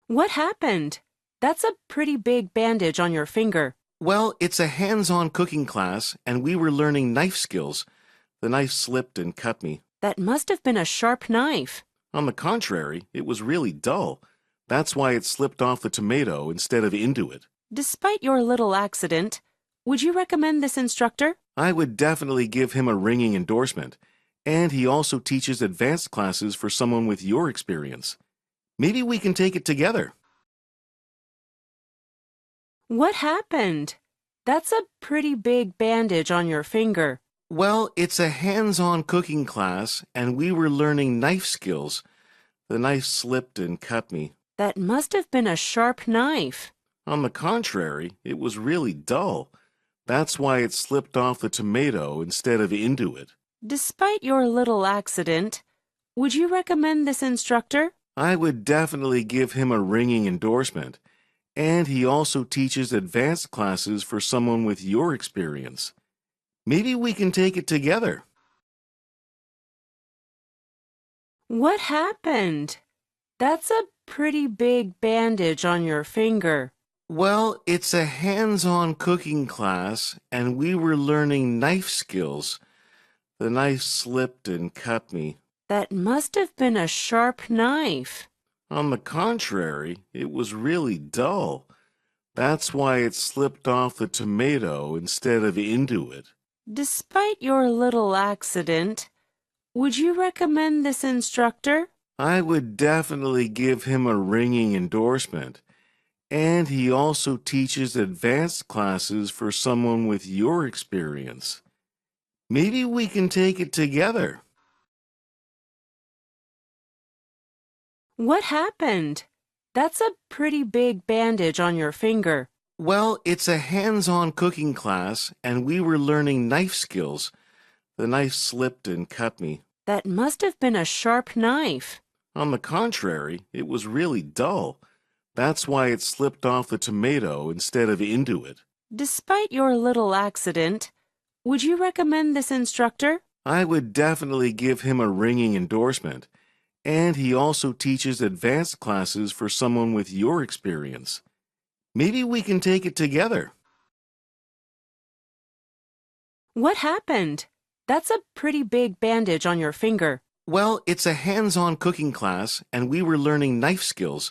What happened? That's a pretty big bandage on your finger. Well, it's a hands-on cooking class, and we were learning knife skills. The knife slipped and cut me. That must have been a sharp knife. On the contrary, it was really dull. That's why it slipped off the tomato instead of into it. Despite your little accident, would you recommend this instructor? I would definitely give him a ringing endorsement. And he also teaches advanced classes for someone with your experience. Maybe we can take it together. What happened? That's a pretty big bandage on your finger. Well, it's a hands-on cooking class, and we were learning knife skills. The knife slipped and cut me. That must have been a sharp knife. On the contrary, it was really dull. That's why it slipped off the tomato instead of into it. Despite your little accident, would you recommend this instructor? I would definitely give him a ringing endorsement. And he also teaches advanced classes for someone with your experience. Maybe we can take it together. What happened? That's a pretty big bandage on your finger. Well, it's a hands-on cooking class, and we were learning knife skills. The knife slipped and cut me. That must have been a sharp knife. On the contrary, it was really dull. That's why it slipped off the tomato instead of into it. Despite your little accident, would you recommend this instructor? I would definitely give him a ringing endorsement. And he also teaches advanced classes for someone with your experience. Maybe we can take it together. What happened? That's a pretty big bandage on your finger. Well, it's a hands-on cooking class, and we were learning knife skills. The knife slipped and cut me. That must have been a sharp knife. On the contrary, it was really dull. That's why it slipped off the tomato instead of into it. Despite your little accident, would you recommend this instructor? I would definitely give him a ringing endorsement. And he also teaches advanced classes for someone with your experience. Maybe we can take it together. What happened? That's a pretty big bandage on your finger. Well, it's a hands-on cooking class, and we were learning knife skills.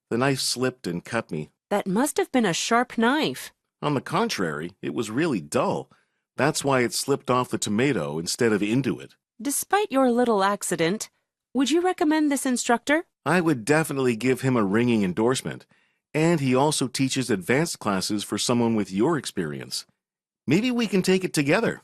The knife slipped and cut me. That must have been a sharp knife. On the contrary, it was really dull. That's why it slipped off the tomato instead of into it. Despite your little accident, would you recommend this instructor? I would definitely give him a ringing endorsement. And he also teaches advanced classes for someone with your experience. Maybe we can take it together.